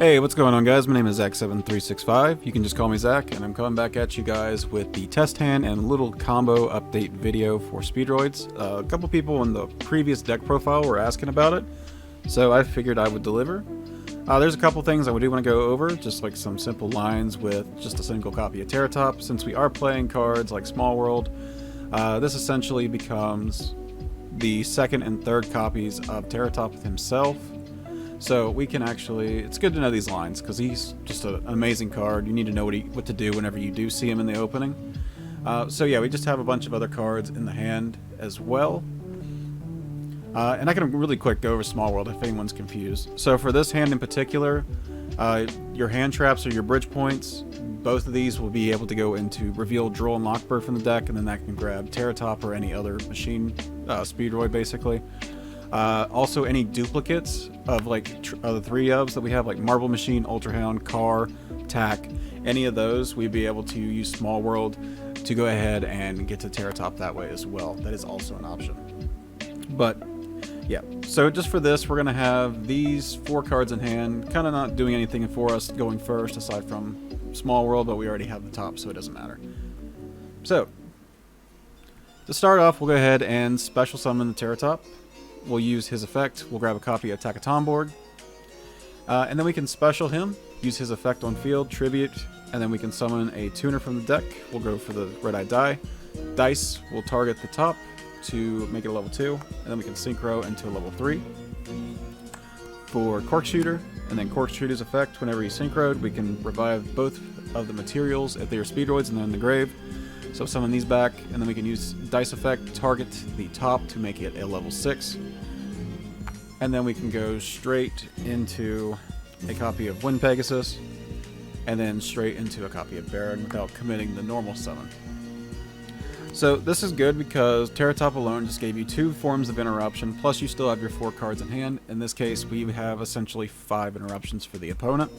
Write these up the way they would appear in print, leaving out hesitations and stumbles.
Hey, what's going on, guys? My name is Zach7365. You can just call me Zach, and I'm coming back at you guys with the test hand and little combo update video for Speedroids. A couple people in the previous deck profile were asking about it, so I figured I would deliver. There's a couple things I do want to go over, just like some simple lines with just a single copy of Terratop. Since we are playing cards like Small World, this essentially becomes the second and third copies of Terratop himself. So we can actually, it's good to know these lines because he's just an amazing card. You need to know what to do whenever you do see him in the opening. So yeah, we just have a bunch of other cards in the hand as well. And I can really quick go over Small World if anyone's confused. So for this hand in particular, your hand traps or your bridge points, both of these will be able to go into Reveal, Droll, and Lockbird from the deck, and then that can grab Terratop or any other machine, Speedroid basically. Also, any duplicates of like the three ofs that we have, like Marble Machine, Ultra Hound, Car, Tack, any of those, we'd be able to use Small World to go ahead and get to Terratop that way as well. That is also an option. But yeah, so just for this, we're going to have these four cards in hand, kind of not doing anything for us going first aside from Small World, but we already have the top, so it doesn't matter. So, to start off, we'll go ahead and special summon the Terratop. We'll use his effect. We'll grab a copy of Takatomborg. And then we can special him, use his effect on field, tribute, and then we can summon a tuner from the deck. We'll go for the red-eye die. Dice will target the top to make it a level 2, and then we can synchro into a level 3. For Corkshoot, and then Corkshoot's effect, whenever he's synchroed, we can revive both of the materials if they are Speedroids and they're in the grave. So summon these back, and then we can use Dice effect, target the top to make it a level 6. And then we can go straight into a copy of Wind Pegasus, and then straight into a copy of Baron without committing the normal summon. So this is good because Terratop alone just gave you 2 forms of interruption, plus you still have your 4 cards in hand. In this case, we have essentially 5 interruptions for the opponent.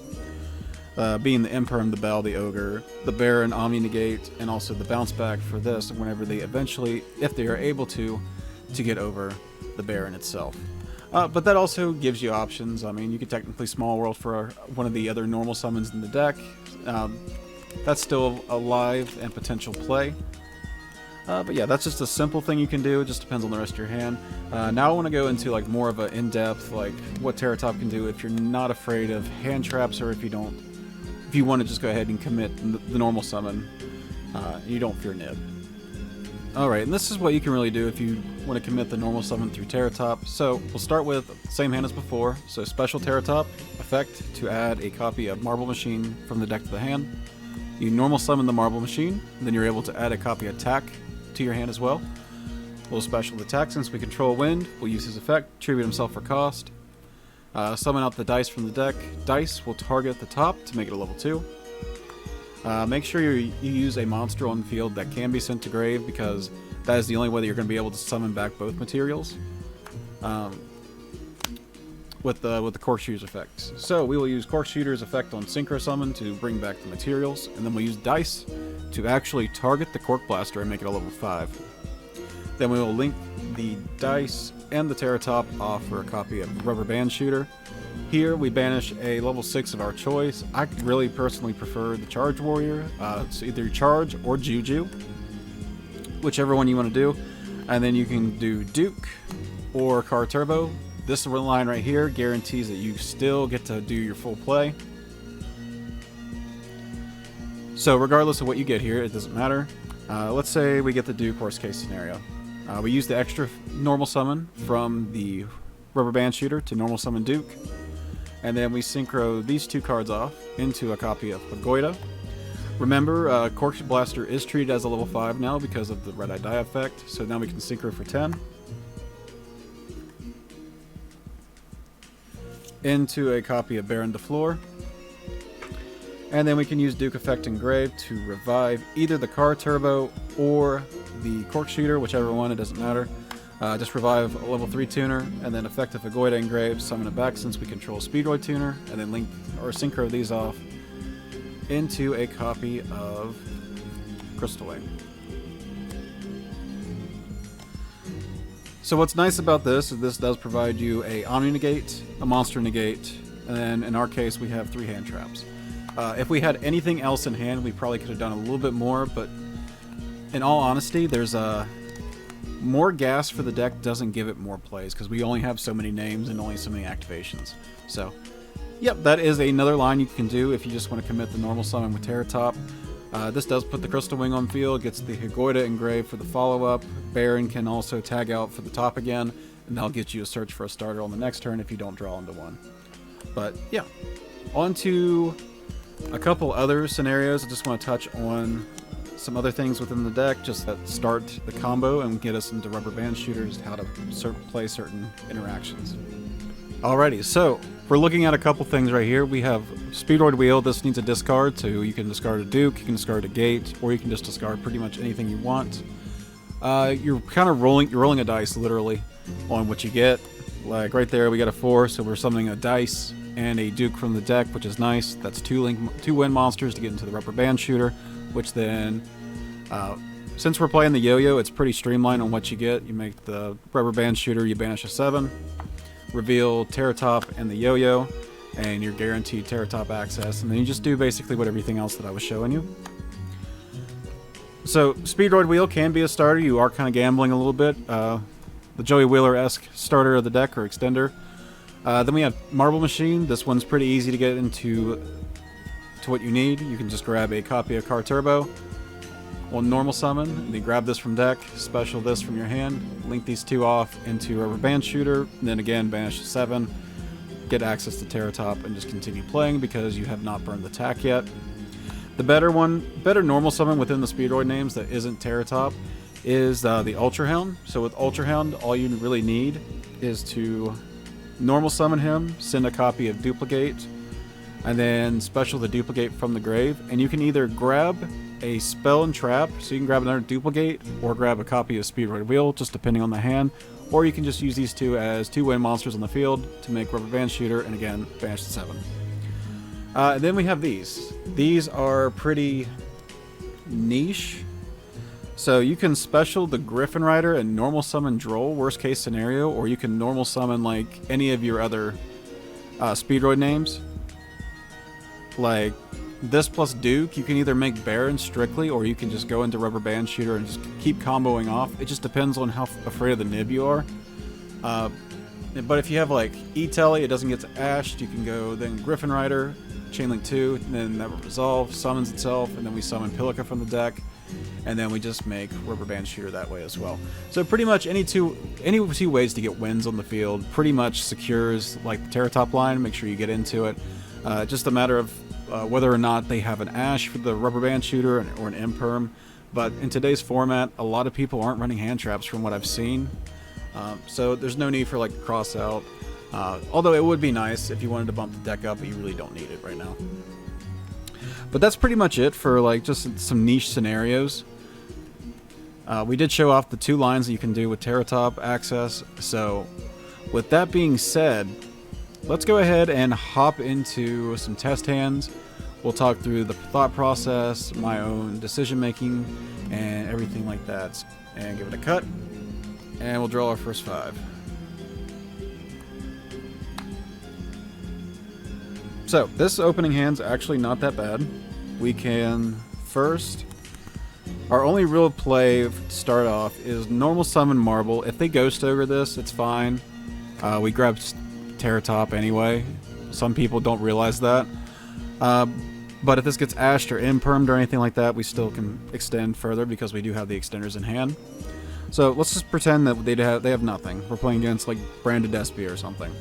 Being the Imperm, the Bell, the Ogre, the Baron, Omni-Negate, and also the Bounce Back for this whenever they eventually, if they are able to get over the Baron itself. But that also gives you options. I mean, you could technically Small World for one of the other normal summons in the deck. That's still a live and potential play. But yeah, that's just a simple thing you can do. It just depends on the rest of your hand. Now I want to go into like more of an in-depth, like what Terratop can do if you're not afraid of hand traps, or if you want to just go ahead and commit the normal summon, you don't fear Nib. Alright, and this is what you can really do if you want to commit the normal summon through Terratop. So we'll start with the same hand as before. So special Terratop effect to add a copy of Marble Machine from the deck to the hand. You normal summon the Marble Machine, and then you're able to add a copy of Tack to your hand as well. We'll special the Tack since we control Wind. We'll use his effect, tribute himself for cost. Summon out the Dice from the deck. Dice will target the top to make it a level 2. Make sure you use a monster on the field that can be sent to grave, because that is the only way that you're going to be able to summon back both materials with the Corkshoot's effect. So we will use Corkshoot's effect on Synchro Summon to bring back the materials, and then we'll use Dice to actually target the Cork Blaster and make it a level 5. Then we will link the Dice and the Terratop off for a copy of Rubber Band Shooter. Here we banish a level 6 of our choice. I really personally prefer the Charge Warrior. It's either Charge or Juju, whichever one you want to do. And then you can do Duke or Car Turbo. This line right here guarantees that you still get to do your full play. So regardless of what you get here, it doesn't matter. Let's say we get the Duke, worst case scenario. We use the extra normal summon from the Rubber Band Shooter to normal summon Duke. And then we synchro these 2 cards off into a copy of Pagoda. Remember, Cork Blaster is treated as a level 5 now because of the red-eye die effect. So now we can synchro for 10. Into a copy of Baron DeFleur. And then we can use Duke Effect Engrave to revive either the Car Turbo or the Corkshoot, whichever one, it doesn't matter. Just revive a level 3 tuner, and then Effect of Pagoda Engrave, summon it back since we control Speedroid tuner, and then link or synchro these off into a copy of Crystal Wave. So what's nice about this is this does provide you a Omni Negate, a Monster Negate, and then in our case we have 3 hand traps. If we had anything else in hand, we probably could have done a little bit more, but in all honesty, there's more gas for the deck doesn't give it more plays, because we only have so many names and only so many activations. So, yep, that is another line you can do if you just want to commit the normal summon with Terra Top. This does put the Crystal Wing on field, gets the Yugioh engraved for the follow-up. Baron can also tag out for the top again, and that'll get you a search for a starter on the next turn if you don't draw into one. But, yeah, on to a couple other scenarios. I just want to touch on some other things within the deck just that start the combo and get us into rubber band shooters, how to play certain interactions. Alrighty, so we're looking at a couple things right here. We have Speedroid Wheel. This needs a discard, so you can discard a Duke, you can discard a Gate, or you can just discard pretty much anything you want. You're kind of rolling a dice literally on what you get. Like right there, we got a 4, so we're summoning a dice and a Duke from the deck, which is nice. That's 2 wind monsters to get into the rubber band shooter, which then, since we're playing the Yo-Yo, it's pretty streamlined on what you get. You make the rubber band shooter, you banish a 7, reveal Terra Top and the Yo-Yo, and you're guaranteed Terra Top access, and then you just do basically what everything else that I was showing you. So, Speedroid Wheel can be a starter. You are kind of gambling a little bit. The Joey Wheeler-esque starter of the deck, or extender. Then we have Marble Machine. This one's pretty easy to get into what you need. You can just grab a copy of Car Turbo on normal summon, and then grab this from deck, special this from your hand, link these 2 off into Rubber Band Shooter, and then again banish 7, get access to Terra Top, and just continue playing because you have not burned the tack yet. The better normal summon within the Speedroid names that isn't Terra Top is the Ultra Hound. So with Ultra Hound, all you really need is to normal summon him, send a copy of Duplicate, and then special the Duplicate from the grave, and you can either grab a spell and trap, so you can grab another Duplicate, or grab a copy of Speedroid Wheel, just depending on the hand, or you can just use these 2 as 2 wind monsters on the field to make Rubber Band Shooter, and again, banish the 7. And then we have these. These are pretty niche. So you can special the Griffin Rider and normal summon Droll, worst case scenario, or you can normal summon like any of your other Speedroid names. Like this plus Duke, you can either make Baron strictly, or you can just go into Rubber Band Shooter and just keep comboing off. It just depends on how afraid of the nib you are. But if you have like E-Telly, it doesn't get to Ashed, you can go then Griffin Rider, Chainlink 2, and then that will resolve, summons itself, and then we summon Pilica from the deck, and then we just make Rubber Band Shooter that way as well. So pretty much any two ways to get wins on the field pretty much secures like the Terra Top line. Make sure you get into it. Just a matter of whether or not they have an Ash for the Rubber Band Shooter or an Imperm. But in today's format, a lot of people aren't running hand traps from what I've seen. So there's no need for like a cross out. Although it would be nice if you wanted to bump the deck up, but you really don't need it right now. But that's pretty much it for like just some niche scenarios. We did show off the 2 lines that you can do with Terra Top access. So with that being said, let's go ahead and hop into some test hands. We'll talk through the thought process, my own decision making, and everything like that. And give it a cut. And we'll draw our first 5. So, this opening hand's actually not that bad. We can first... Our only real play to start off is normal summon Marble. If they Ghost Ogre this, it's fine. We grab Terra Top anyway. Some people don't realize that. But if this gets Ashed or Impermed or anything like that, we still can extend further because we do have the extenders in hand. So let's just pretend that they have nothing. We're playing against like Branded Despia or something.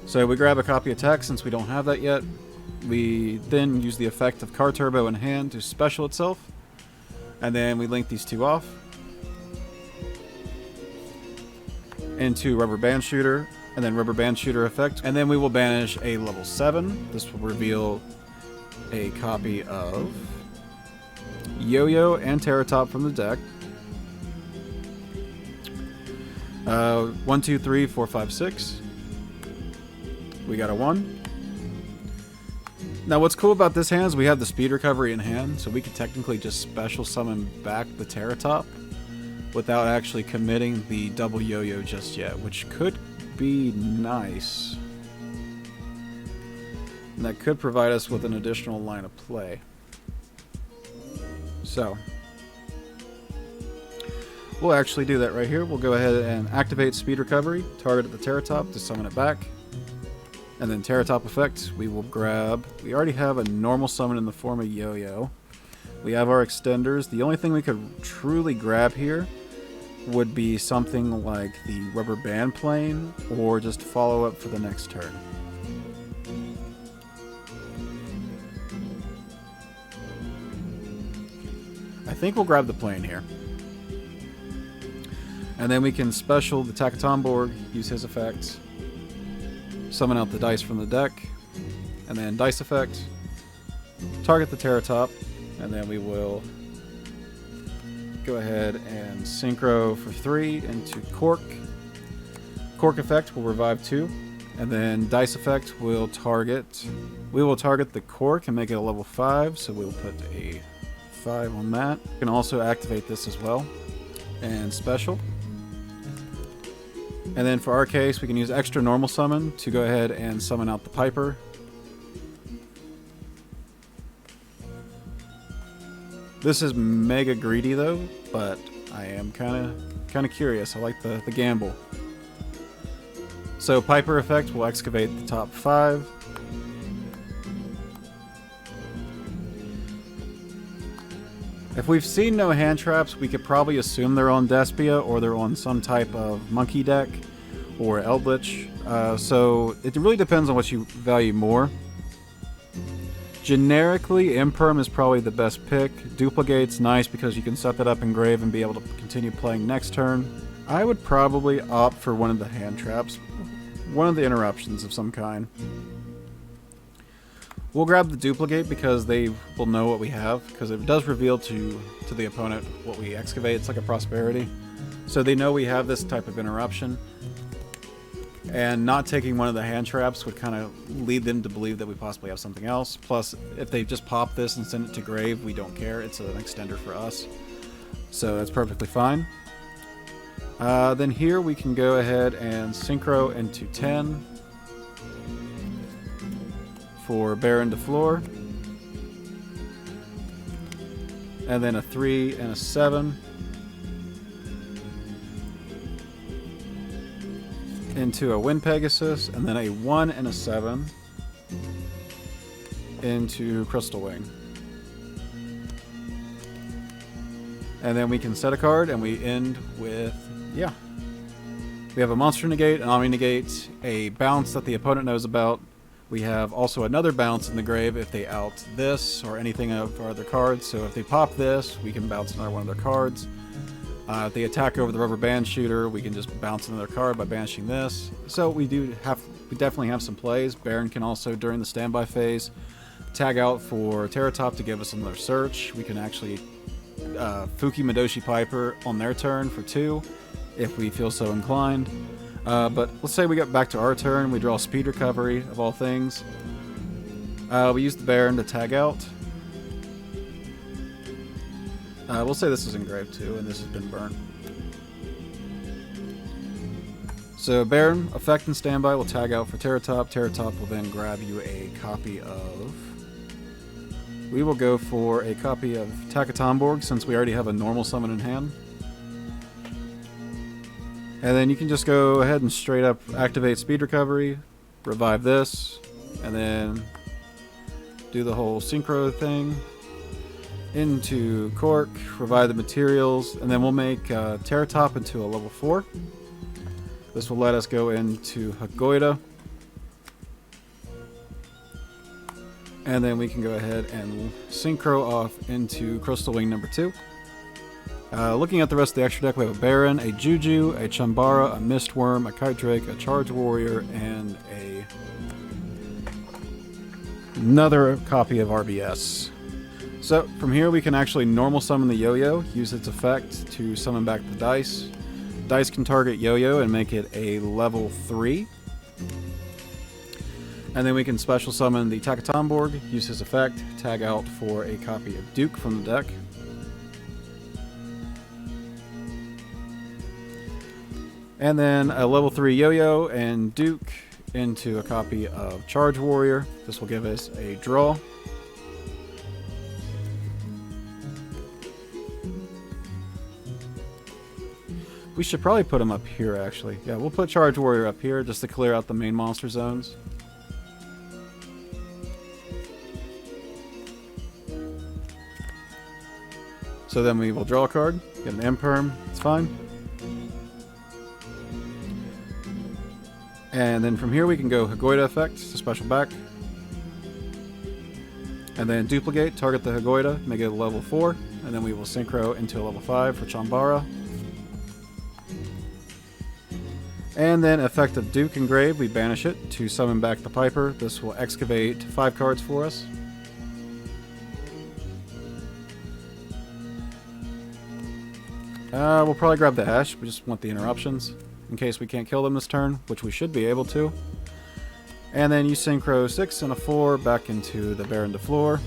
So we grab a copy of Tech since we don't have that yet. We then use the effect of Car Turbo in hand to special itself. And then we link these 2 off into Rubber Band Shooter, and then Rubber Band Shooter effect. And then we will banish a level 7. This will reveal a copy of Yo-Yo and Terra Top from the deck. 1, 2, 3, 4, 5, 6. We got a 1. Now what's cool about this hand is we have the speed recovery in hand, so we could technically just special summon back the Terra Top without actually committing the double Yo-Yo just yet, which could be nice. And that could provide us with an additional line of play. So, we'll actually do that right here. We'll go ahead and activate Speed Recovery, target at the Terratop to summon it back. And then Terratop effect, we will grab... We already have a normal summon in the form of Yo-Yo. We have our extenders. The only thing we could truly grab here would be something like the Rubber Band Plane, or just follow up for the next turn. I think we'll grab the plane here. And then we can special the Takatomborg, use his effect, summon out the dice from the deck, and then dice effect, target the Terratop, and then we will go ahead and synchro for 3 into Cork. Cork effect will revive 2, and then dice effect will target. We will target the Cork and make it a level 5, so we'll put a 5 on that. You can also activate this as well, and special. And then for our case, we can use extra normal summon to go ahead and summon out the Piper. This is mega greedy though, but I am kind of curious. I like the gamble. So Piper effect will excavate the top 5. If we've seen no hand traps, we could probably assume they're on Despia or they're on some type of monkey deck or Eldritch. So it really depends on what you value more. Generically, Imperm is probably the best pick. Duplicate's nice because you can set that up in grave and be able to continue playing next turn. I would probably opt for one of the hand traps, one of the interruptions of some kind. We'll grab the Duplicate because they will know what we have, because it does reveal to the opponent what we excavate. It's like a prosperity. So they know we have this type of interruption. And not taking one of the hand traps would kind of lead them to believe that we possibly have something else. Plus, if they just pop this and send it to grave, we don't care. It's an extender for us. So that's perfectly fine. Then here we can go ahead and synchro into 10 for Baron to floor. And then a 3 and a 7. Into a Wind Pegasus, and then a 1 and a 7 into Crystal Wing. And then we can set a card, and we end with, yeah. We have a Monster Negate, an Omni Negate, a bounce that the opponent knows about. We have also another bounce in the grave if they out this or anything of our other cards. So if they pop this, we can bounce another one of their cards. If they attack over the Rubber Band Shooter, we can just bounce another card by banishing this. So we definitely have some plays. Baron can also, during the standby phase, tag out for Terratop to give us another search. We can actually Fuki Madoshi Piper on their turn for 2, if we feel so inclined. But let's say we get back to our turn, we draw Speed Recovery, of all things. We use the Baron to tag out. We'll say this is engraved too, and this has been burnt. So Baron, effect and standby will tag out for Terratop. Terratop will then grab you a copy of... We will go for a copy of Takatomborg, since we already have a normal summon in hand. And then you can just go ahead and straight up activate Speed Recovery, revive this, and then do the whole synchro thing. Into Cork, revive the materials, and then we'll make Terratop into a level 4. This will let us go into Hagoida. And then we can go ahead and synchro off into Crystal Wing number 2. Looking at the rest of the extra deck, we have a Baron, a Juju, a Chambara, a Mistworm, a Kite Drake, a Charge Warrior, and another copy of RBS. So from here we can actually normal summon the Yo-Yo, use its effect to summon back the dice. Dice can target Yo-Yo and make it a level 3. And then we can special summon the Takatomborg, use his effect, tag out for a copy of Duke from the deck. And then a level 3 Yo-Yo and Duke into a copy of Charge Warrior. This will give us a draw. We should probably put him up here, actually. Yeah, we'll put Charge Warrior up here just to clear out the main monster zones. So then we will draw a card, get an Imperm, it's fine. And then from here we can go Hagoida effect, it's a special back. And then duplicate, target the Hagoida, make it a level 4, and then we will synchro into a level 5 for Chambara. And then effect of Duke Engrave, we banish it to summon back the Piper. This will excavate 5 cards for us. We'll probably grab the Ash, we just want the interruptions in case we can't kill them this turn, which we should be able to. And then you synchro 6 and a 4 back into the Baron de Fleur.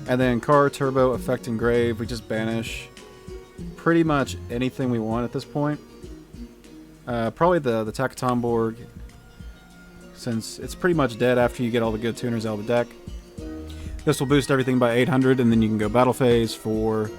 And then Car Turbo effect Engrave, we just banish pretty much anything we want at this point. Probably the Takatomborg, since it's pretty much dead after you get all the good tuners out of the deck. This will boost everything by 800, and then you can go battle phase for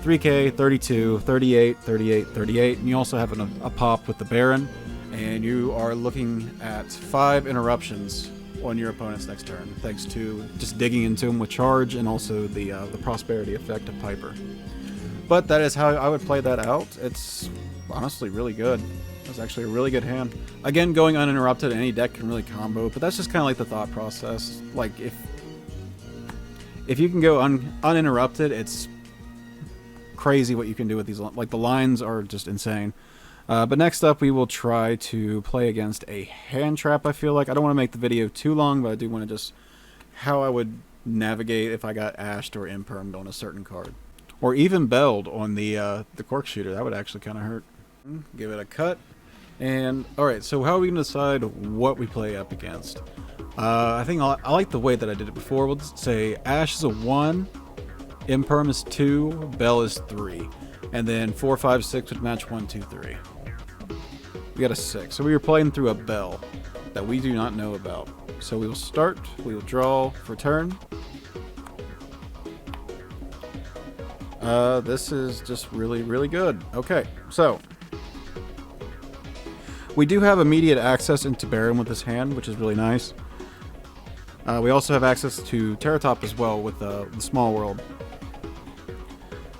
3k, 32, 38, 38, 38, and you also have a pop with the Baron, and you are looking at 5 interruptions on your opponent's next turn, thanks to just digging into him with Charge and also the Prosperity effect of Piper. But that is how I would play that out. It's honestly really good. It's actually a really good hand. Again, going uninterrupted, any deck can really combo, but that's just kind of like the thought process. Like, if you can go uninterrupted, it's crazy what you can do with these. Like, the lines are just insane. But next up, we will try to play against a hand trap, I feel like. I don't want to make the video too long, but I do want to just how I would navigate if I got ashed or impermed on a certain card. Or even belled on the Cork Shooter. That would actually kind of hurt. Give it a cut. And, alright, so how are we going to decide what we play up against? I think I like the way that I did it before. We'll just say Ash is a 1, Imperm is 2, Bell is 3. And then 4, 5, 6 would match 1, 2, 3. We got a 6. So we were playing through a Bell that we do not know about. So we will start, we will draw for turn. This is just really, really good. Okay, so we do have immediate access into Baron with this hand, which is really nice. We also have access to Terratop as well with the Small World.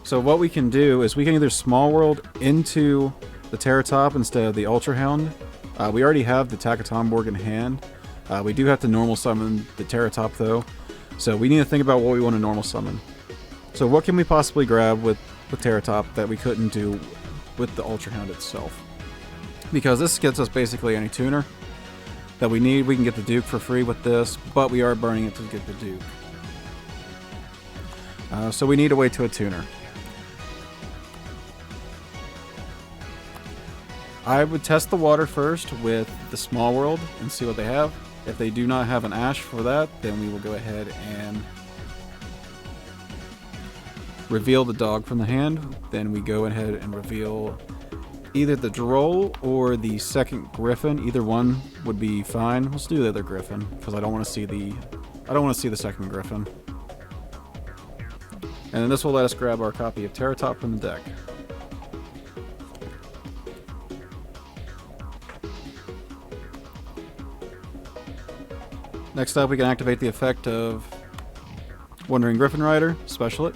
So what we can do is we can either Small World into the Terratop instead of the Ultra Hound. We already have the Takatomborg in hand. We do have to normal summon the Terratop though, so we need to think about what we want to normal summon. So what can we possibly grab with Terratop that we couldn't do with the Ultra Hound itself? Because this gets us basically any tuner that we need. We can get the Duke for free with this, but we are burning it to get the Duke. So we need a way to a tuner. I would test the water first with the Small World and see what they have. If they do not have an Ash for that, then we will go ahead and reveal the dog from the hand. Then we go ahead and reveal either the Droll or the second Griffin. Either one would be fine. Let's do the other Griffin because I don't want to see the second Griffin. And then this will let us grab our copy of Terratop from the deck. Next up, we can activate the effect of Wandering Griffin Rider, special it,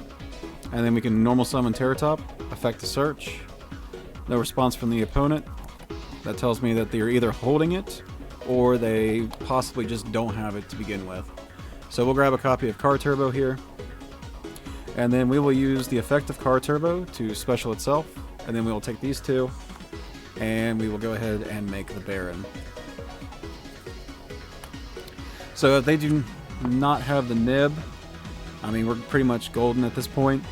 and then we can normal summon Terratop, effect to search. No response from the opponent. That tells me that they're either holding it or they possibly just don't have it to begin with. So we'll grab a copy of Car Turbo here, and then we will use the effect of Car Turbo to special itself, and then we will take these two and we will go ahead and make the Baron. So if they do not have the nib, I mean, we're pretty much golden at this point.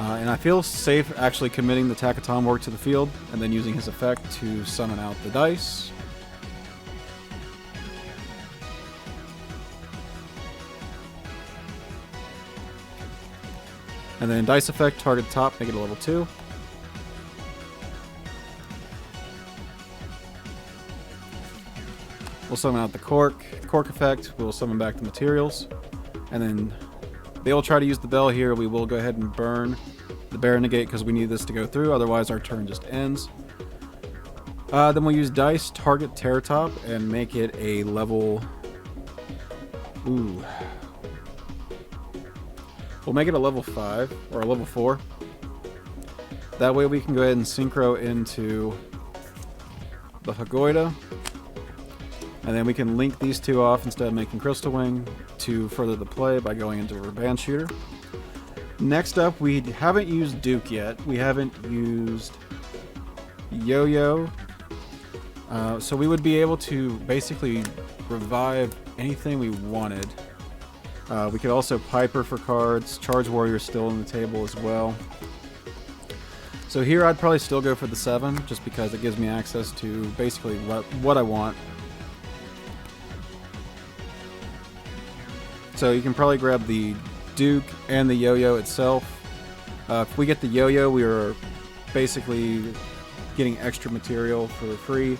And I feel safe actually committing the Takatomborg to the field and then using his effect to summon out the dice. And then dice effect, target top, make it a level 2. We'll summon out the cork effect. We'll summon back the materials. And then they will try to use the bell here. We will go ahead and burn the Bear Negate because we need this to go through. Otherwise, our turn just ends. Then we'll use Dice, target Terror Top, and make it a level... Ooh. We'll make it a level 5, or a level 4. That way we can go ahead and synchro into the Hagoida. And then we can link these two off instead of making Crystal Wing to further the play by going into Rubber Band Shooter. Next up, we haven't used Duke yet. We haven't used Yo-Yo. So we would be able to basically revive anything we wanted. We could also Piper for cards. Charge Warrior still on the table as well. So here I'd probably still go for the 7, just because it gives me access to basically what I want. So you can probably grab the Duke and the Yo-Yo itself. If we get the Yo-Yo, we are basically getting extra material for free.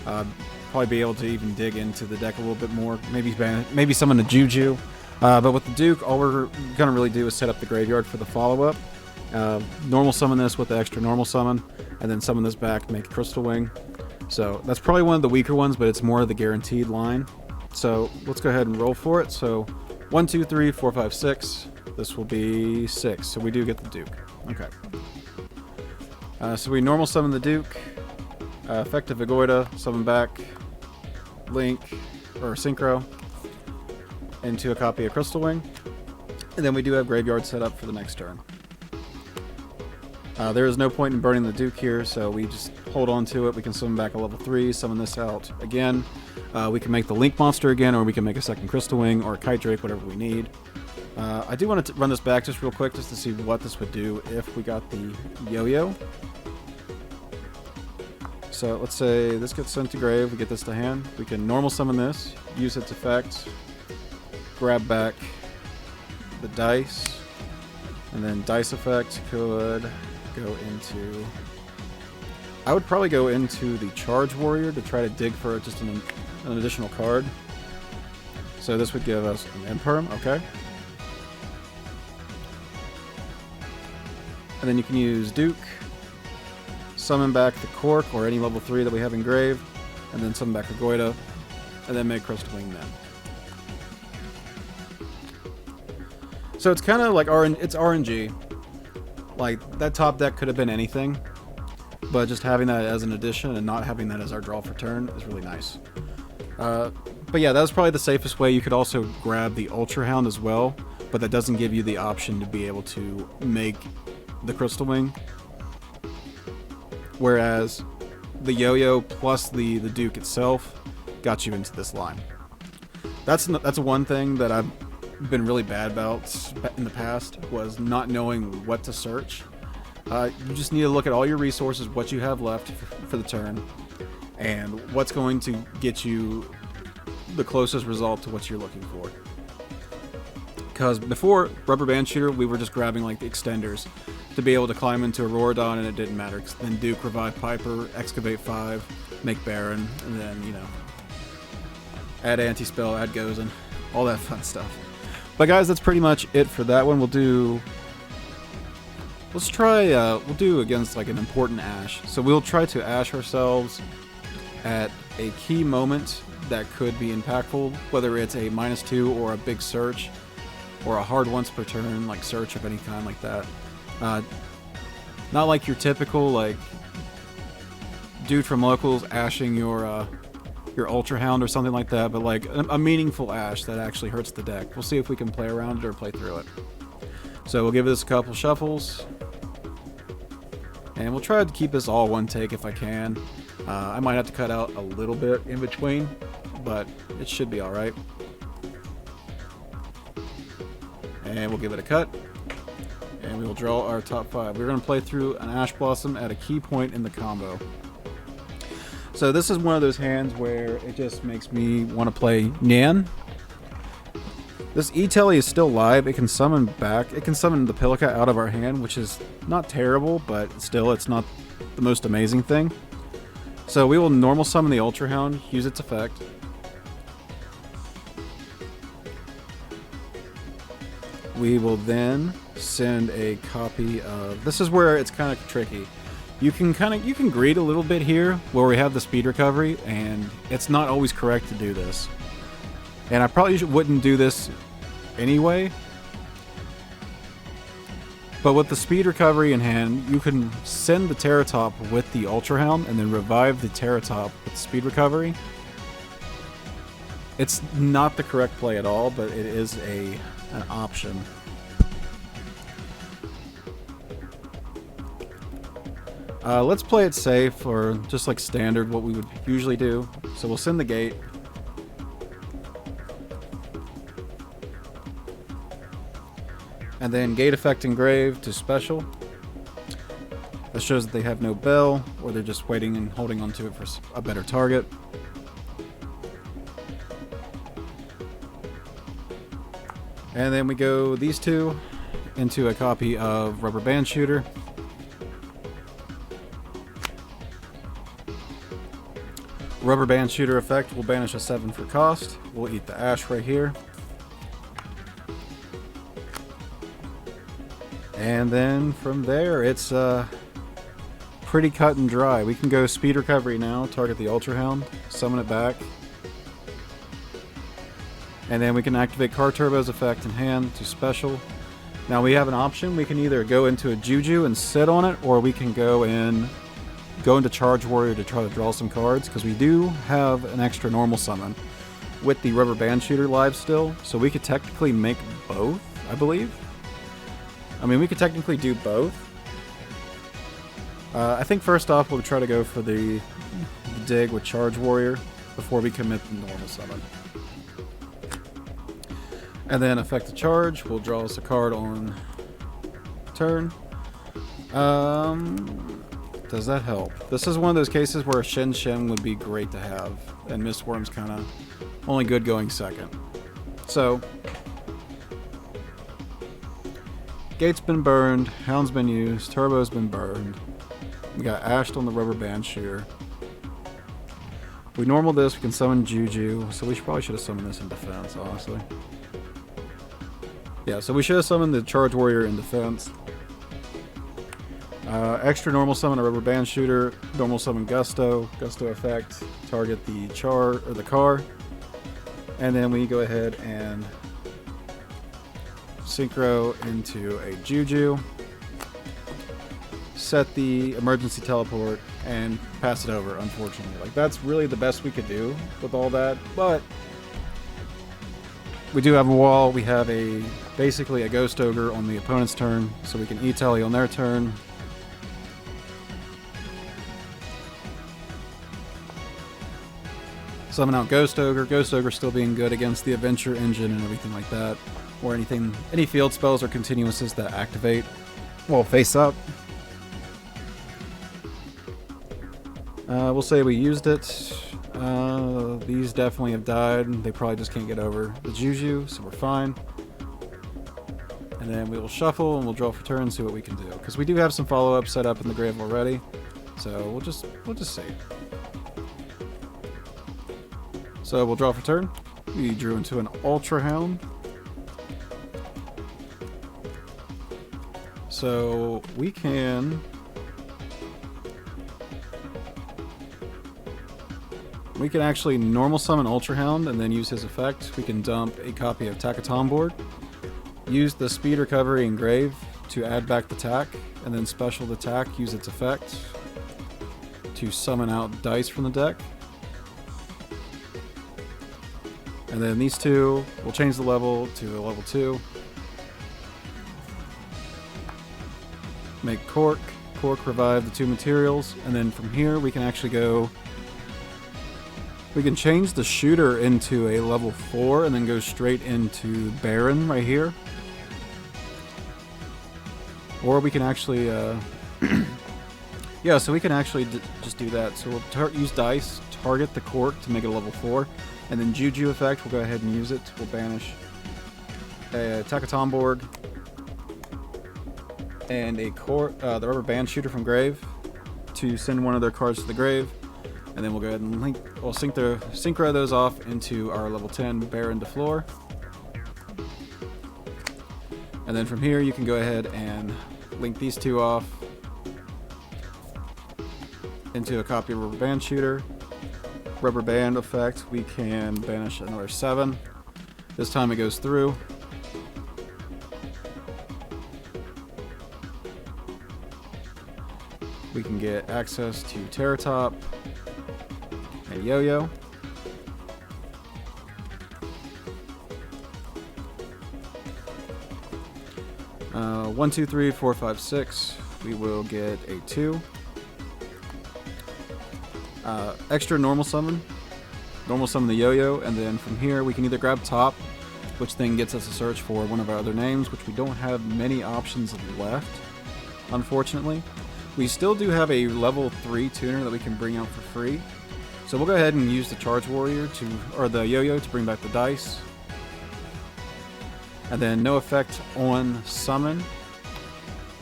Probably be able to even dig into the deck a little bit more. Maybe summon a Yugioh. But with the Duke, all we're going to really do is set up the graveyard for the follow-up. Normal summon this with the extra normal summon, and then summon this back to make Crystal Wing. So that's probably one of the weaker ones, but it's more of the guaranteed line. So let's go ahead and roll for it. So 1, 2, 3, 4, 5, 6. This will be 6. So we do get the Duke. Okay. So we normal summon the Duke. Effective Hagoida. Summon back. Link. Or Synchro. Into a copy of Crystal Wing. And then we do have Graveyard set up for the next turn. There is no point in burning the Duke here, so we just hold on to it. We can summon back a level 3, summon this out again. We can make the Link monster again, or we can make a second Crystal Wing, or a Kite Drake, whatever we need. I do want to run this back just real quick, just to see what this would do if we got the Yo-Yo. So let's say this gets sent to grave, we get this to hand. We can normal summon this, use its effect, grab back the dice, and then dice effect could go into... I would probably go into the Charge Warrior to try to dig for just an additional card. So this would give us an Imperm, okay. And then you can use Duke, summon back the Cork or any level 3 that we have engraved, and then summon back the Hagoida, and then make Crystal Wing then. So it's kind of like it's RNG. Like, that top deck could have been anything, but just having that as an addition and not having that as our draw for turn is really nice. But yeah, that was probably the safest way. You could also grab the Ultra Hound as well, but that doesn't give you the option to be able to make the Crystal Wing. Whereas the Yo-Yo plus the Duke itself got you into this line. That's one thing that I've been really bad about in the past, was not knowing what to search. You just need to look at all your resources, what you have left for the turn, and what's going to get you the closest result to what you're looking for. Because before Rubber Band Shooter, we were just grabbing like the extenders to be able to climb into a Auroradon, and it didn't matter. Then Duke, Revive Piper, Excavate 5, make Baron, and then, you know, add Anti-Spell, add Gozen, all that fun stuff. But guys, that's pretty much it for that one. We'll do against like an important Ash. So we'll try to Ash ourselves at a key moment that could be impactful, whether it's a -2 or a big search, or a hard once per turn, like search of any kind like that. Not like your typical like dude from locals ashing your Ultra Hound or something like that, but like a meaningful Ash that actually hurts the deck. We'll see if we can play around it or play through it. So we'll give this a couple shuffles, and we'll try to keep this all one take if I can. I might have to cut out a little bit in between, but it should be alright. And we'll give it a cut, and we will draw our top 5. We're going to play through an Ash Blossom at a key point in the combo. So this is one of those hands where it just makes me want to play Nyan. This E-Telly is still live. It can summon back. It can summon the Pilica out of our hand, which is not terrible, but still it's not the most amazing thing. So we will normal summon the Ultra Hound, use its effect, We will then send a copy of... This is where it's kind of tricky. You can greed a little bit here where we have the speed recovery, and it's not always correct to do this. And I probably wouldn't do this anyway. But with the speed recovery in hand, you can send the Terratop with the Ultra Hound and then revive the Terratop with the speed recovery. It's not the correct play at all, but it is an option. Let's play it safe, or just like standard, what we would usually do. So we'll send the gate. And then gate effect engrave to special. That shows that they have no bell, or they're just waiting and holding onto it for a better target. And then we go these two into a copy of Rubber Band Shooter. Rubber Band Shooter effect will banish a 7 for cost. We'll eat the ash right here. And then from there, it's pretty cut and dry. We can go speed recovery now, target the Ultra Hound, summon it back. And then we can activate Car Turbo's effect in hand to special. Now we have an option. We can either go into a Yugioh and sit on it, or we can go into Charge Warrior to try to draw some cards, because we do have an extra normal summon with the Rubber Band Shooter live still, so we could technically make both, I believe. I mean, we could technically do both. I think first off we'll try to go for the dig with Charge Warrior before we commit the normal summon. And then effect the charge, we'll draw us a card on turn. Does that help? This is one of those cases where Shen Shen would be great to have, and Mistworm's kind of only good going second. So, gate's been burned, Hound's been used, Turbo's been burned. We got ashed on the Rubber Band Shooter. If we normal this, we can summon Yugioh, so we probably should have summoned this in defense, honestly. Yeah, so we should have summoned the Charge Warrior in defense. Extra normal summon a Rubber Band Shooter, normal summon Gusto effect, target the car, and then we go ahead and synchro into a Yugioh, set the emergency teleport, and pass it over, unfortunately. Like, that's really the best we could do with all that, but we do have a wall. We have basically a Ghost Ogre on the opponent's turn, so we can E-Tele on their turn. Summon out Ghost Ogre. Ghost Ogre still being good against the Adventure Engine and everything like that. Or any field spells or continuouses that activate. Well, face up. We'll say we used it. These definitely have died. They probably just can't get over the Yugioh, so we're fine. And then we will shuffle and we'll draw for turn and see what we can do. Because we do have some follow-up set up in the grave already. So we'll just see. So we'll draw for turn. We drew into an Ultra Hound. So we can actually normal summon Ultra Hound and then use his effect. We can dump a copy of Takaton board, use the speed recovery engrave to add back the tack, and then special the tack, use its effect to summon out dice from the deck. And then these two, we'll change the level to a level 2. Make Cork revive the 2 materials, and then from here we can actually go... We can change the shooter into a level 4 and then go straight into Baron right here. Or we can actually... yeah, so we can actually just do that. So we'll use dice, target the Cork to make it a level 4. And then Yugioh effect, we'll go ahead and use it. We'll banish a Takaton board and the Rubber Band Shooter from grave to send one of their cards to the grave. And then we'll go ahead and synchro those off into our level 10 Baron to floor. And then from here you can go ahead and link these two off into a copy of Rubber Band Shooter. Rubber Band effect, we can banish another 7. This time it goes through. We can get access to Terratop and Yo-Yo. One, two, three, four, five, 6. We will get a 2. Extra normal summon the Yo-Yo, and then from here we can either grab Top, which then gets us a search for one of our other names, which we don't have many options left, unfortunately. We still do have a level 3 tuner that we can bring out for free, so we'll go ahead and use the Charge Warrior or the Yo-Yo to bring back the dice, and then no effect on summon.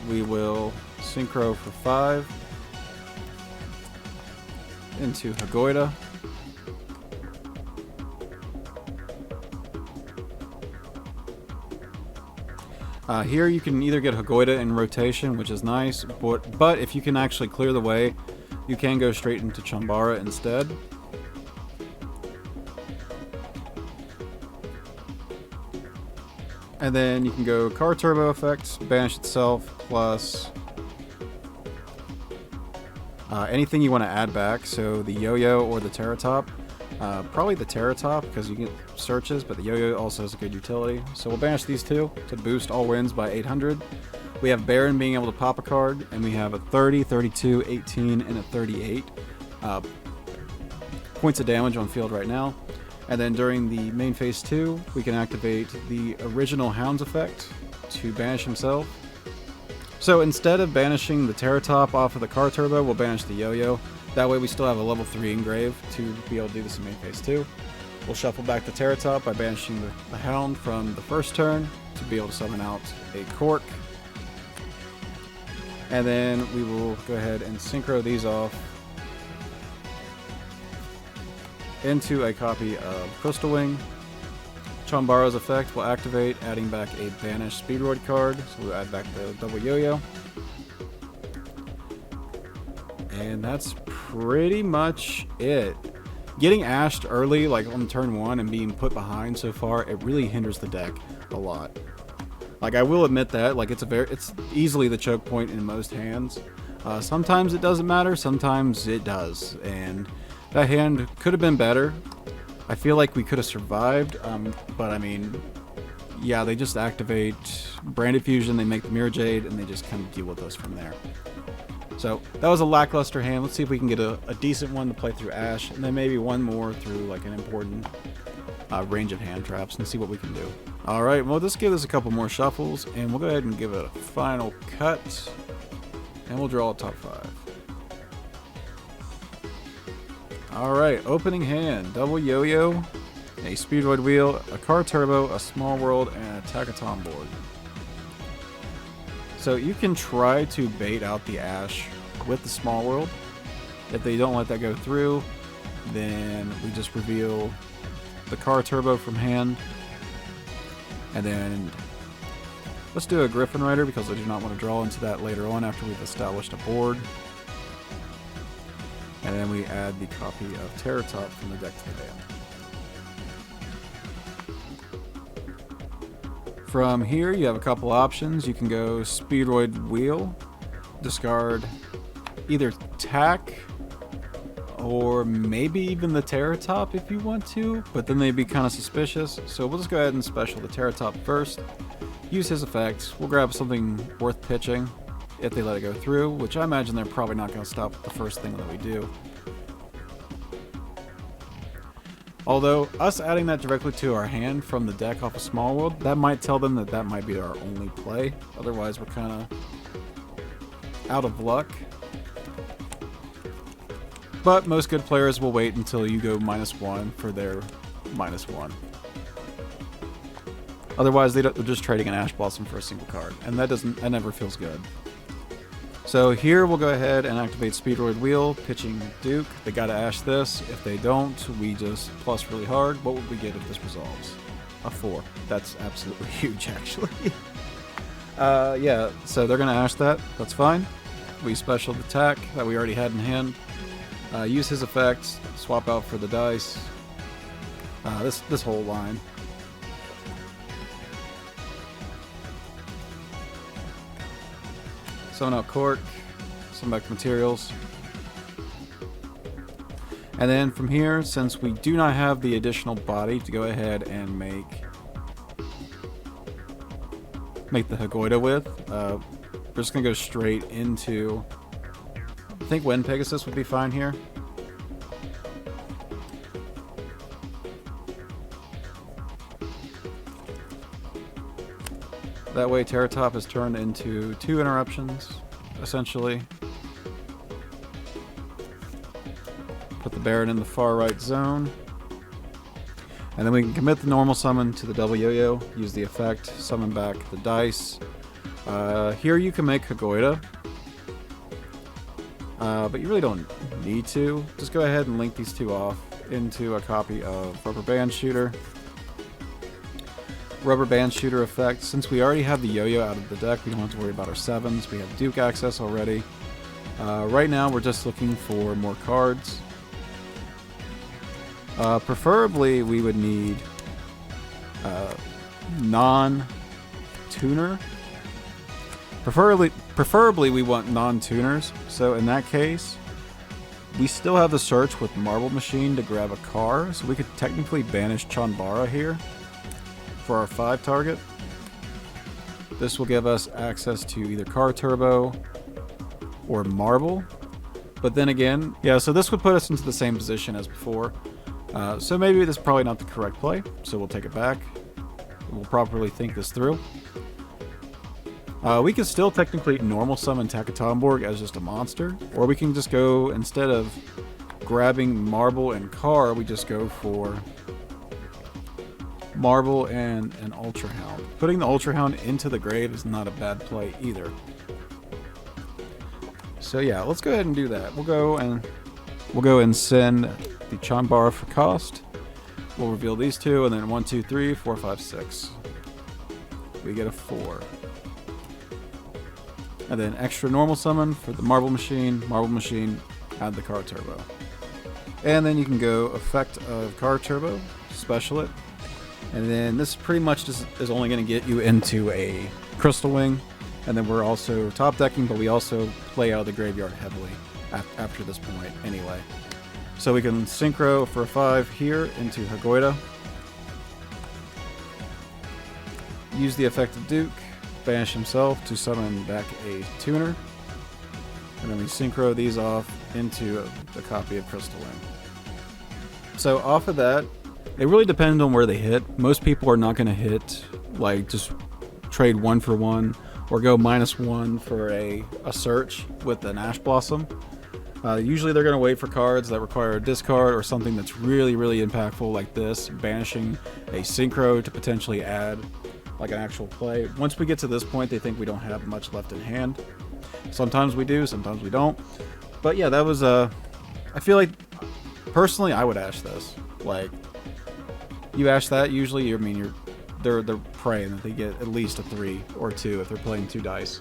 We will synchro for 5 into Hagoida. Here you can either get Hagoida in rotation, which is nice, but if you can actually clear the way, you can go straight into Chambara instead. And then you can go Car Turbo effects, banish itself, plus anything you want to add back, so the Yo-Yo or the Terratop. Probably the Terratop because you get searches, but the Yo-Yo also has a good utility. So we'll banish these two to boost all wins by 800. We have Baron being able to pop a card, and we have a 30, 32, 18, and a 38 points of damage on field right now. And then during the main phase 2, we can activate the original Hounds effect to banish himself. So instead of banishing the Terratop off of the Car Turbo, we'll banish the Yo-Yo. That way we still have a level 3 engrave to be able to do this in main phase 2. We'll shuffle back the Terratop by banishing the Hound from the first turn to be able to summon out a Cork. And then we will go ahead and synchro these off into a copy of Crystal Wing. Chambara's effect will activate, adding back a banished Speedroid card. So we'll add back the double Yo-Yo. And that's pretty much it. Getting ashed early, like on turn 1, and being put behind so far, it really hinders the deck a lot. Like, I will admit that, like, it's easily the choke point in most hands. Sometimes it doesn't matter, sometimes it does, and that hand could have been better. I feel like we could have survived, but I mean, yeah, they just activate Branded Fusion, they make the Mirror Jade, and they just kind of deal with us from there. So that was a lackluster hand. Let's see if we can get a decent one to play through Ash, and then maybe one more through like an important range of hand traps, and see what we can do. Alright, well, let's give this a couple more shuffles, and we'll go ahead and give it a final cut, and we'll draw a top 5. Alright, opening hand, double Yo-Yo, a Speedroid wheel, a Car Turbo, a Small World, and a Takaton board. So you can try to bait out the Ash with the Small World. If they don't let that go through, then we just reveal the Car Turbo from hand. And then let's do a Griffin Rider because I do not want to draw into that later on after we've established a board. And then we add the copy of Terratop from the deck to the hand. From here, you have a couple options. You can go Speedroid Wheel, discard either Tack, or maybe even the Terratop if you want to, but then they'd be kind of suspicious. So we'll just go ahead and special the Terratop first, use his effects. We'll grab something worth pitching if they let it go through, which I imagine they're probably not going to stop the first thing that we do. Although, us adding that directly to our hand from the deck off of Small World, that might tell them that that might be our only play. Otherwise, we're kind of out of luck. But most good players will wait until you go -1 for their -1. Otherwise, they're just trading an Ash Blossom for a single card, and that never feels good. So here we'll go ahead and activate Speedroid Wheel, pitching Duke. They gotta Ash this. If they don't, we just plus really hard. What would we get if this resolves? A 4. That's absolutely huge, actually. Yeah, so they're going to Ash that. That's fine. We special attack that we already had in hand. Use his effects. Swap out for the dice. This whole line. Summon out Cork. Summon back materials. And then from here, since we do not have the additional body to go ahead and make the Yugioh with, we're just going to go straight into, I think Wind Pegasus would be fine here. That way Terratop is turned into 2 interruptions, essentially. Put the Baron in the far right zone. And then we can commit the normal summon to the double yo-yo, use the effect, summon back the dice. Here you can make Yugioh, but you really don't need to. Just go ahead and link these two off into a copy of Rubber Band Shooter. Rubber Band Shooter effect. Since we already have the yo-yo out of the deck, we don't have to worry about our 7s. We have Duke access already. Right now we're just looking for more cards. Preferably we would need non-tuner. Preferably we want non-tuners. So in that case, we still have the search with Marble Machine to grab a car, so we could technically banish Chanbara here for our 5 target. This will give us access to either Car Turbo or Marble. But then again, yeah, so this would put us into the same position as before. So maybe this is probably not the correct play, so we'll take it back. We'll properly think this through. We can still technically normal summon Takatomborg as just a monster, or we can just go, instead of grabbing Marble and Car, we just go for Marble and an Ultra Hound. Putting the Ultra Hound into the grave is not a bad play either. So yeah, let's go ahead and do that. We'll go and send the Chanbara for cost. We'll reveal these two, and then 1, 2, 3, 4, 5, 6. We get a 4. And then extra normal summon for the Marble Machine, add the Car Turbo. And then you can go effect of Car Turbo, special it. And then this pretty much is only going to get you into a Crystal Wing. And then we're also top decking, but we also play out of the graveyard heavily after this point anyway. So we can synchro for a 5 here into Yugioh. Use the effect of Duke, banish himself to summon back a tuner. And then we synchro these off into the copy of Crystal Wing. So off of that, it really depends on where they hit. Most people are not going to hit, like, just trade 1 for 1 or go -1 for a search with an Ash Blossom. Usually they're going to wait for cards that require a discard or something that's really, really impactful like this, banishing a synchro to potentially add like an actual play. Once we get to this point, they think we don't have much left in hand. Sometimes we do, sometimes we don't. But yeah, that was I feel like, personally, I would Ash this. Like, you Ash that, usually, I mean, they're praying that they get at least a 3 or 2 if they're playing 2 dice.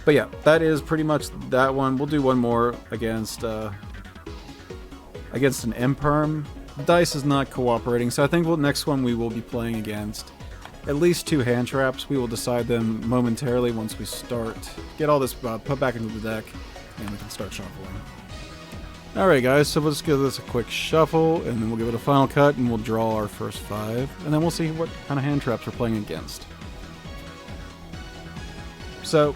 But yeah, that is pretty much that one. We'll do one more against an Imperm. The dice is not cooperating, so I think next one we will be playing against at least 2 hand traps. We will decide them momentarily once we get all this put back into the deck, and we can start shuffling. Alright guys, so we'll just give this a quick shuffle, and then we'll give it a final cut, and we'll draw our first 5, and then we'll see what kind of hand traps we're playing against. So,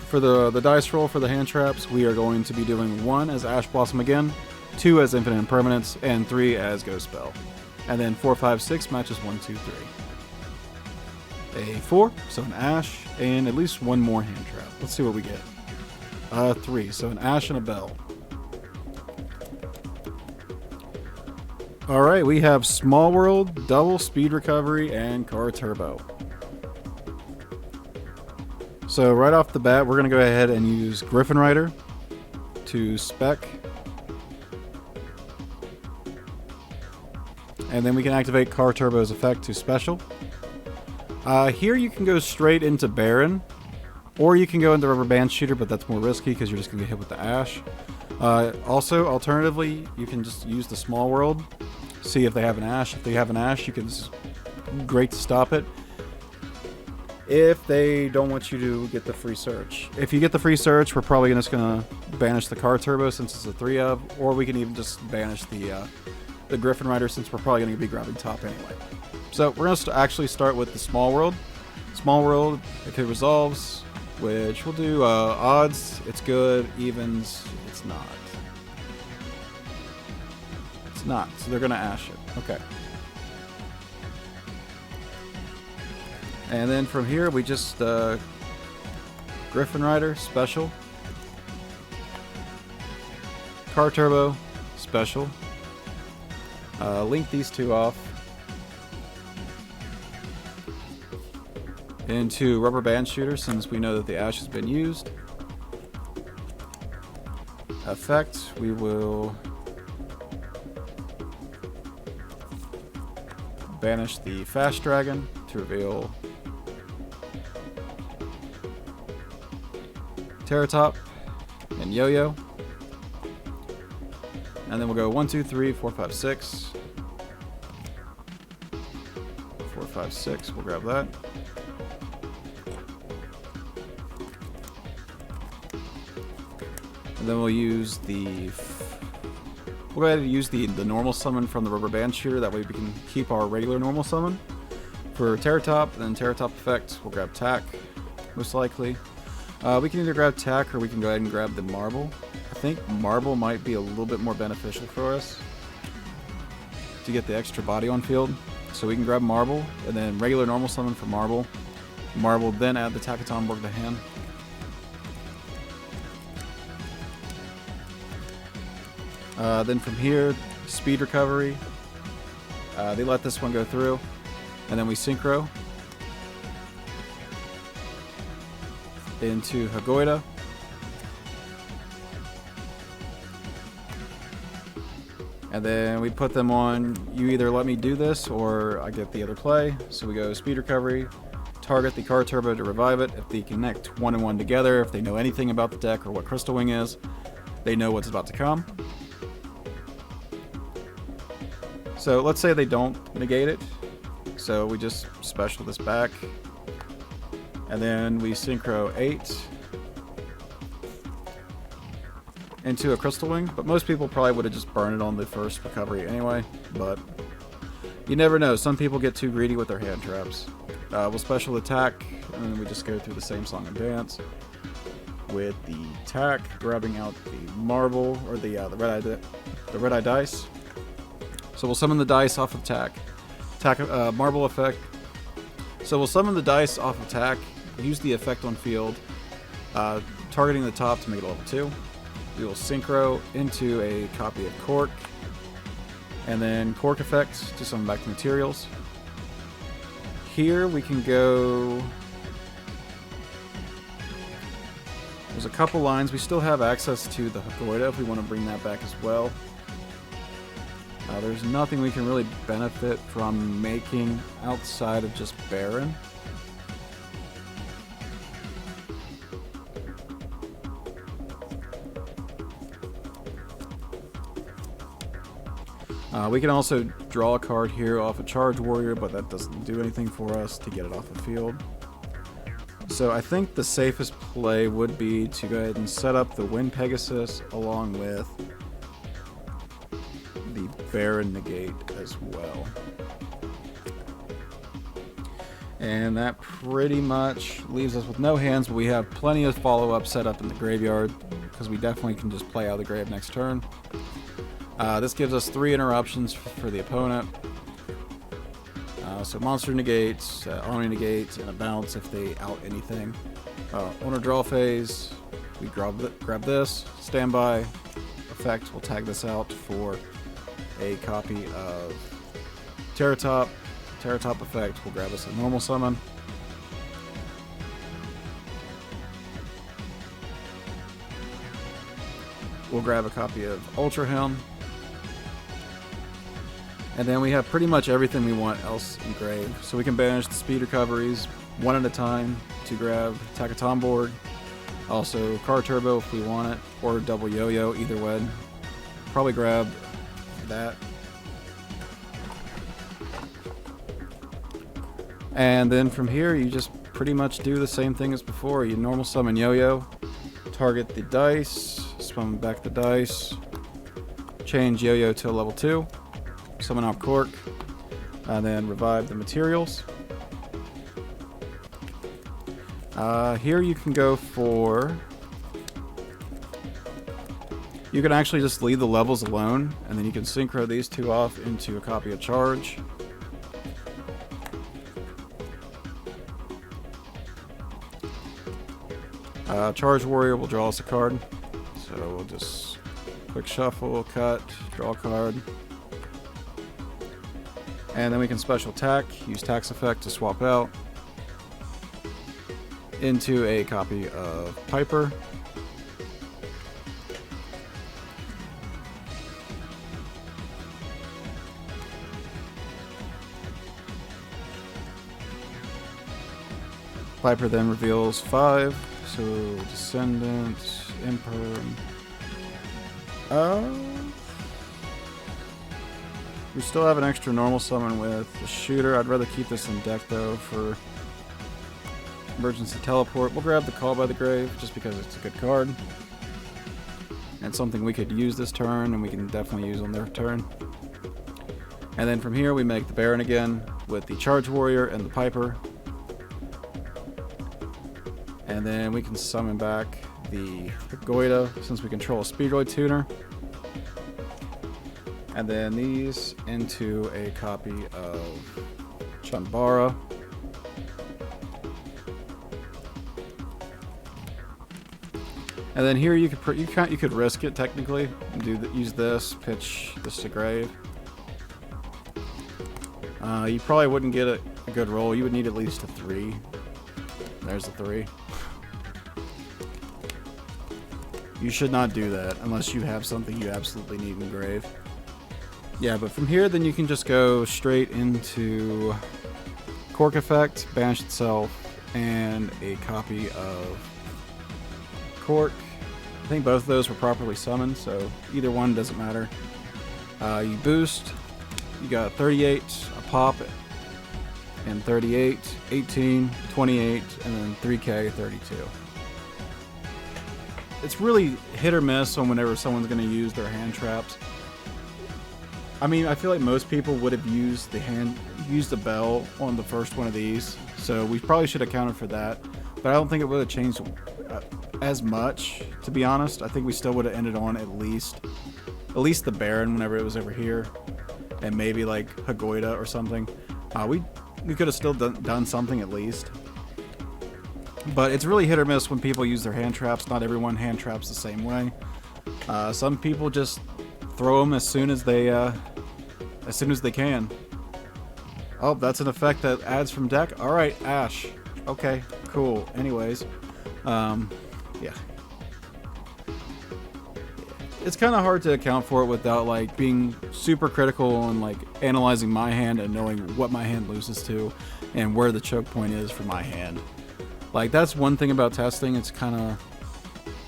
for the dice roll for the hand traps, we are going to be doing 1 as Ash Blossom again, 2 as Infinite Impermanence, and 3 as Ghost Spell. And then 4, 5, 6 matches 1, 2, 3. A 4, so an Ash, and at least 1 more hand trap. Let's see what we get. 3, so an Ash and a Bell. Alright, we have Small World, Double Speed Recovery, and Car Turbo. So right off the bat, we're going to go ahead and use Griffin Rider to spec. And then we can activate Car Turbo's effect to special. Here you can go straight into Baron. Or you can go into Rubber Band Shooter, but that's more risky because you're just going to get hit with the Ash. Also, alternatively, you can just use the Small World. See if they have an Ash. If they have an Ash, you can great to stop it. If they don't want you to get the free search. If you get the free search, we're probably just going to banish the Car Turbo since it's a 3 of, or we can even just banish the Griffin Rider since we're probably going to be grabbing top anyway. So we're going to actually start with the Small World. Small World, if it resolves, which we'll do odds, it's good, evens, it's not. It's not, so they're going to Ash it. Okay. And then from here, we just Griffin Rider, special. Car Turbo, special. Link these two off. Into Rubber Band Shooter, since we know that the Ash has been used. Effect, we will banish the Fast Dragon to reveal Terratop and Yo-Yo. And then we'll go 1, 2, 3, 4, 5, 6. 4, 5, 6, we'll grab that. And then we'll use we'll go ahead and use the normal summon from the Rubber Band Shooter, that way we can keep our regular normal summon. For Terratop, and then Terratop effect, we'll grab Tack, most likely. We can either grab Tack or we can go ahead and grab the Marble. I think Marble might be a little bit more beneficial for us to get the extra body on field. So we can grab Marble, and then regular normal summon for Marble. Marble, then add the Takatonborg to hand. Then from here, Speed Recovery. They let this one go through. And then we Synchro into Hagoida. And then we put them on, you either let me do this or I get the other play. So we go Speed Recovery, target the Car Turbo to revive it. If they connect 1 and 1 together, if they know anything about the deck or what Crystal Wing is, they know what's about to come. So let's say they don't negate it. So we just special this back. And then we Synchro 8 into a Crystal Wing. But most people probably would have just burned it on the first recovery anyway. But you never know. Some people get too greedy with their hand traps. We'll special attack, and then we just go through the same song and dance. With the Tack, grabbing out the Marble, or the red eye dice. So we'll summon the dice off of Tack. Marble effect. So we'll summon the dice off of Tack, use the effect on field, targeting the top to make it level 2. We will Synchro into a copy of Cork, and then Cork effect to summon back the materials. Here we can go... There's a couple lines. We still have access to the Hagoida if we want to bring that back as well. There's nothing we can really benefit from making outside of just Baron. We can also draw a card here off a Charge Warrior, but that doesn't do anything for us to get it off the field. So I think the safest play would be to go ahead and set up the Wind Pegasus along with the Baron Negate as well. And that pretty much leaves us with no hands, but we have plenty of follow-up set up in the graveyard because we definitely can just play out of the grave next turn. This gives us 3 interruptions for the opponent. So monster negates, Omni negates, and a bounce if they out anything. On our draw phase, we grab this, standby, effect, we'll tag this out for a copy of Terratop. Terratop effect will grab us a normal summon. We'll grab a copy of Ultra Helm. And then we have pretty much everything we want else engraved. So we can banish the speed recoveries one at a time to grab Takaton board. Also car turbo if we want it, or double yo-yo, either way. Probably grab that. And then from here you just pretty much do the same thing as before. You normal summon yo-yo, target the dice, summon back the dice, change yo-yo to a level 2, summon out cork, and then revive the materials. Here you can go for... You can actually just leave the levels alone, and then you can synchro these two off into a copy of charge. Charge Warrior will draw us a card, so we'll just quick shuffle, cut, draw a card. And then we can special attack, use tax effect to swap out into a copy of Piper. Piper then reveals 5, so Descendant, Imperm. We still have an extra normal summon with the Shooter. I'd rather keep this in deck though for Emergency Teleport. We'll grab the Call by the Grave just because it's a good card. And something we could use this turn and we can definitely use on their turn. And then from here we make the Baron again with the Charge Warrior and the Piper. And then we can summon back the Goida since we control a Speedroid tuner. And then these into a copy of Chanbara. And then here you could risk it technically and use this, pitch this to grave. You probably wouldn't get a good roll. You would need at least a 3. There's a 3. You should not do that unless you have something you absolutely need in grave. Yeah, but from here then you can just go straight into Cork Effect, Banish itself, and a copy of Cork. I think both of those were properly summoned, so either one doesn't matter. You boost, you got 38, a pop, and 38, 18, 28, and then 3k, 32. It's really hit or miss on whenever someone's going to use their hand traps. I mean, I feel like most people would have used the bell on the first one of these, so we probably should have counted for that. But I don't think it would have changed as much, to be honest. I think we still would have ended on at least the Baron whenever it was over here, and maybe like Hagoida or something. We could have still done something at least. But it's really hit or miss when people use their hand traps. Not everyone hand traps the same way. Some people just throw them as soon as they can. Oh, that's an effect that adds from deck. All right, Ash. Okay, cool. Anyways, yeah. It's kind of hard to account for it without like being super critical and like analyzing my hand and knowing what my hand loses to and where the choke point is for my hand. Like, that's one thing about testing. It's kind of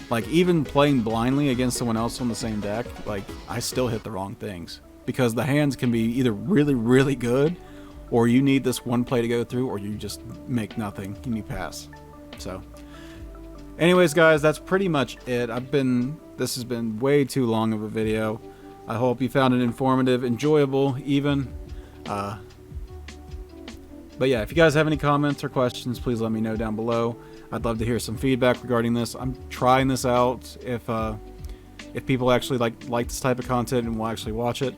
like even playing blindly against someone else on the same deck, like I still hit the wrong things because the hands can be either really, really good, or you need this one play to go through, or you just make nothing and you pass. So anyways, guys, that's pretty much it. This has been way too long of a video. I hope you found it informative, enjoyable even. But yeah, if you guys have any comments or questions, please let me know down below. I'd love to hear some feedback regarding this. I'm trying this out. If people actually like this type of content and will actually watch it.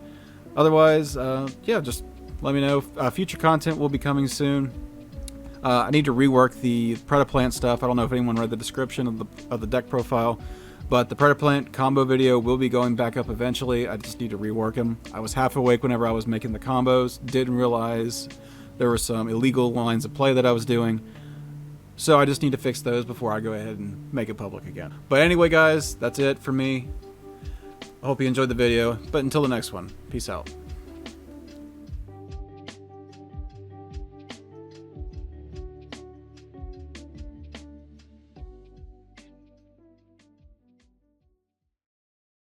Otherwise, yeah, just let me know. Future content will be coming soon. I need to rework the Predaplant stuff. I don't know if anyone read the description of the deck profile, but the Predaplant combo video will be going back up eventually. I just need to rework them. I was half awake whenever I was making the combos. Didn't realize there were some illegal lines of play that I was doing. So I just need to fix those before I go ahead and make it public again. But anyway, guys, that's it for me. I hope you enjoyed the video. But until the next one, peace out.